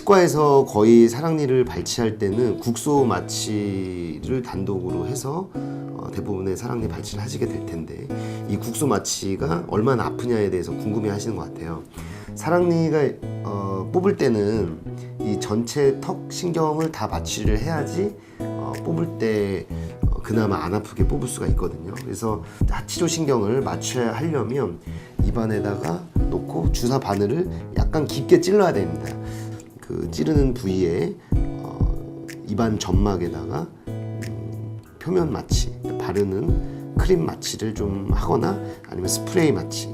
치과에서 거의 사랑니를 발치할 때는 국소 마취를 단독으로 해서 대부분의 사랑니 발치를 하시게 될 텐데, 이 국소 마취가 얼마나 아프냐에 대해서 궁금해 하시는 것 같아요. 사랑니가 뽑을 때는 이 전체 턱 신경을 다 마취를 해야지 뽑을 때 그나마 안 아프게 뽑을 수가 있거든요. 그래서 하치조 신경을 마취하려면 입안에다가 놓고 주사 바늘을 약간 깊게 찔러야 됩니다. 그 찌르는 부위에 입안 점막에다가 표면 마취, 바르는 크림 마취를 좀 하거나 아니면 스프레이 마취,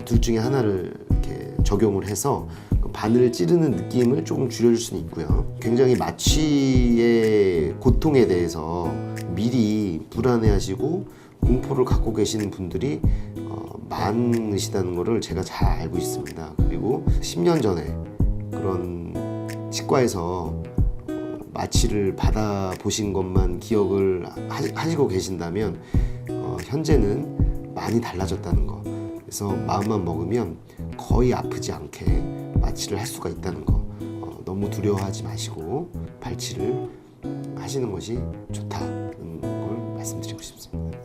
둘 중에 하나를 이렇게 적용을 해서 바늘을 찌르는 느낌을 조금 줄여줄 수는 있고요. 굉장히 마취의 고통에 대해서 미리 불안해하시고 공포를 갖고 계시는 분들이 많으시다는 것을 제가 잘 알고 있습니다. 그리고 10년 전에 그런 치과에서 마취를 받아보신 것만 기억을 하시고 계신다면 현재는 많이 달라졌다는 거. 그래서 마음만 먹으면 거의 아프지 않게 마취를 할 수가 있다는 거. 너무 두려워하지 마시고 발치를 하시는 것이 좋다는 걸 말씀드리고 싶습니다.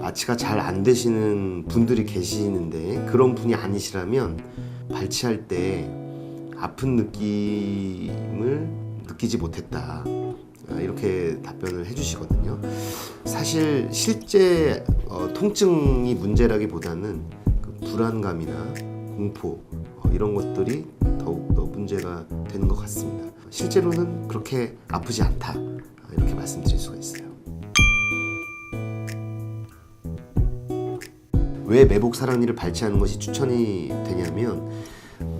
마취가 잘 안 되시는 분들이 계시는데, 그런 분이 아니시라면 발치할 때 아픈 느낌을 느끼지 못했다, 이렇게 답변을 해주시거든요. 사실 실제 통증이 문제라기보다는 그 불안감이나 공포, 이런 것들이 더욱더 문제가 되는 것 같습니다. 실제로는 그렇게 아프지 않다, 이렇게 말씀드릴 수가 있어요. 왜 매복 사랑니를 발치하는 것이 추천이 되냐면,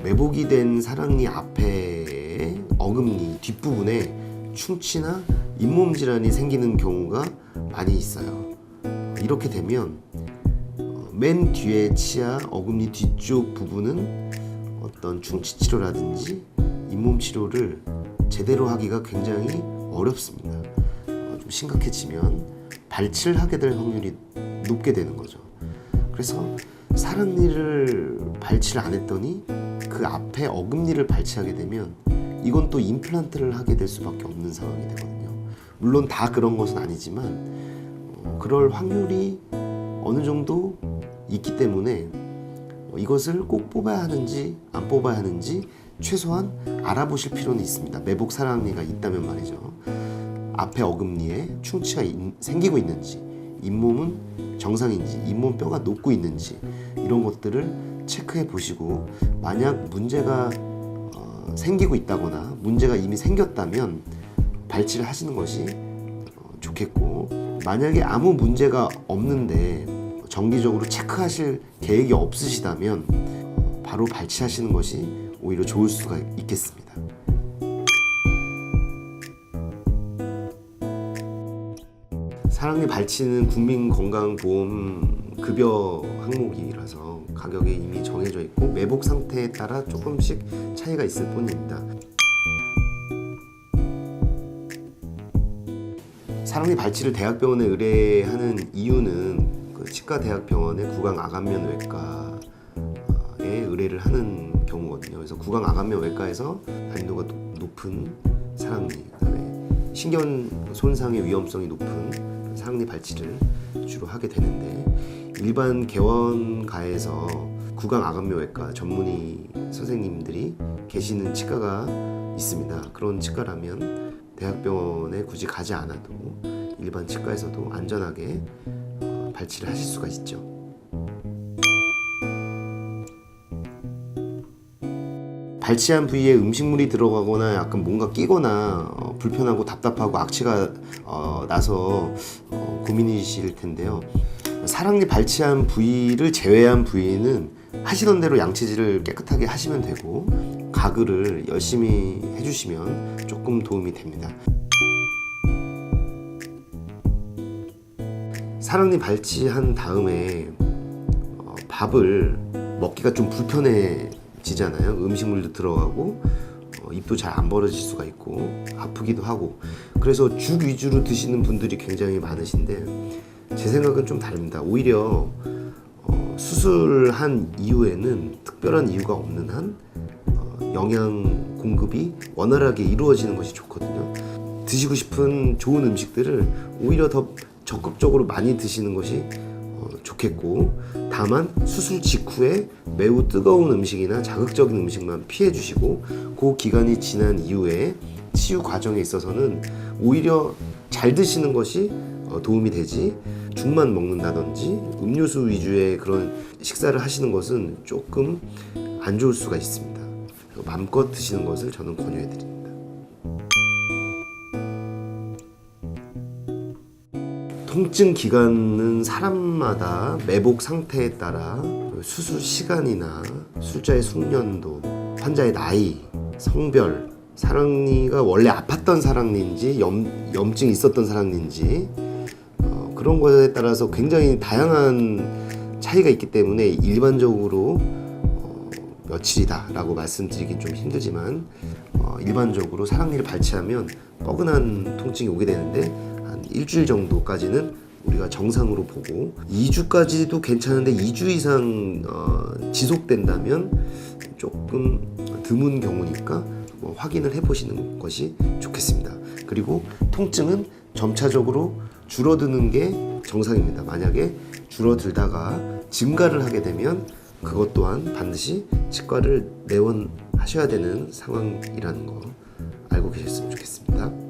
매복이 된 사랑니 앞에 어금니 뒷부분에 충치나 잇몸 질환이 생기는 경우가 많이 있어요. 이렇게 되면 맨 뒤에 치아 어금니 뒤쪽 부분은 어떤 충치 치료라든지 잇몸 치료를 제대로 하기가 굉장히 어렵습니다. 좀 심각해지면 발치를 하게 될 확률이 높게 되는 거죠. 그래서 사랑니를 발치를 안 했더니 그 앞에 어금니를 발치하게 되면 이건 또 임플란트를 하게 될 수밖에 없는 상황이 되거든요. 물론 다 그런 것은 아니지만 그럴 확률이 어느 정도 있기 때문에 이것을 꼭 뽑아야 하는지 안 뽑아야 하는지 최소한 알아보실 필요는 있습니다. 매복 사랑니가 있다면 말이죠. 앞에 어금니에 충치가 생기고 있는지, 잇몸은 정상인지, 잇몸 뼈가 녹고 있는지, 이런 것들을 체크해 보시고, 만약 문제가 생기고 있다거나 문제가 이미 생겼다면 발치를 하시는 것이 좋겠고, 만약에 아무 문제가 없는데 정기적으로 체크하실 계획이 없으시다면 바로 발치하시는 것이 오히려 좋을 수가 있겠습니다. 사랑니 발치는 국민건강보험 급여 항목이라서 가격이 이미 정해져 있고 매복 상태에 따라 조금씩 차이가 있을 뿐입니다. 사랑니 발치를 대학병원에 의뢰하는 이유는 그 치과대학병원의 구강아간면외과에 의뢰를 하는 경우거든요. 그래서 구강아간면외과에서 난이도가 높은 사랑니, 그다음에 신경 손상의 위험성이 높은 사랑니 발치를 주로 하게 되는데, 일반 개원가에서 구강아간면외과 전문의 선생님들이 계시는 치과가 있습니다. 그런 치과라면 대학병원에 굳이 가지 않아도 일반 치과에서도 안전하게 발치를 하실 수가 있죠. 발치한 부위에 음식물이 들어가거나 약간 뭔가 끼거나 불편하고 답답하고 악취가 나서 고민이실 텐데요. 사랑니 발치한 부위를 제외한 부위는 하시던 대로 양치질을 깨끗하게 하시면 되고, 가글을 열심히 해주시면 조금 도움이 됩니다. 사랑니 발치한 다음에 밥을 먹기가 좀 불편해지잖아요. 음식물도 들어가고 입도 잘 안 벌어질 수가 있고 아프기도 하고, 그래서 죽 위주로 드시는 분들이 굉장히 많으신데 제 생각은 좀 다릅니다. 오히려 수술한 이후에는 특별한 이유가 없는 한 영양 공급이 원활하게 이루어지는 것이 좋거든요. 드시고 싶은 좋은 음식들을 오히려 더 적극적으로 많이 드시는 것이 좋겠고, 다만 수술 직후에 매우 뜨거운 음식이나 자극적인 음식만 피해 주시고, 그 기간이 지난 이후에 치유 과정에 있어서는 오히려 잘 드시는 것이 도움이 되지, 죽만 먹는다든지 음료수 위주의 그런 식사를 하시는 것은 조금 안 좋을 수가 있습니다. 마음껏 드시는 것을 저는 권유해 드립니다. 통증 기간은 사람마다 매복 상태에 따라 수술 시간이나 술자의 숙련도, 환자의 나이, 성별, 사랑니가 원래 아팠던 사랑니인지 염증이 있었던 사랑니인지 그런 것에 따라서 굉장히 다양한 차이가 있기 때문에 일반적으로 며칠이다 라고 말씀드리긴 좀 힘들지만, 일반적으로 사랑니를 발치하면 뻐근한 통증이 오게 되는데 한 일주일 정도까지는 우리가 정상으로 보고, 2주까지도 괜찮은데 2주 이상 지속된다면 조금 드문 경우니까 확인을 해보시는 것이 좋겠습니다. 그리고 통증은 점차적으로 줄어드는 게 정상입니다. 만약에 줄어들다가 증가를 하게 되면 그것 또한 반드시 치과를 내원하셔야 되는 상황이라는 거 알고 계셨으면 좋겠습니다.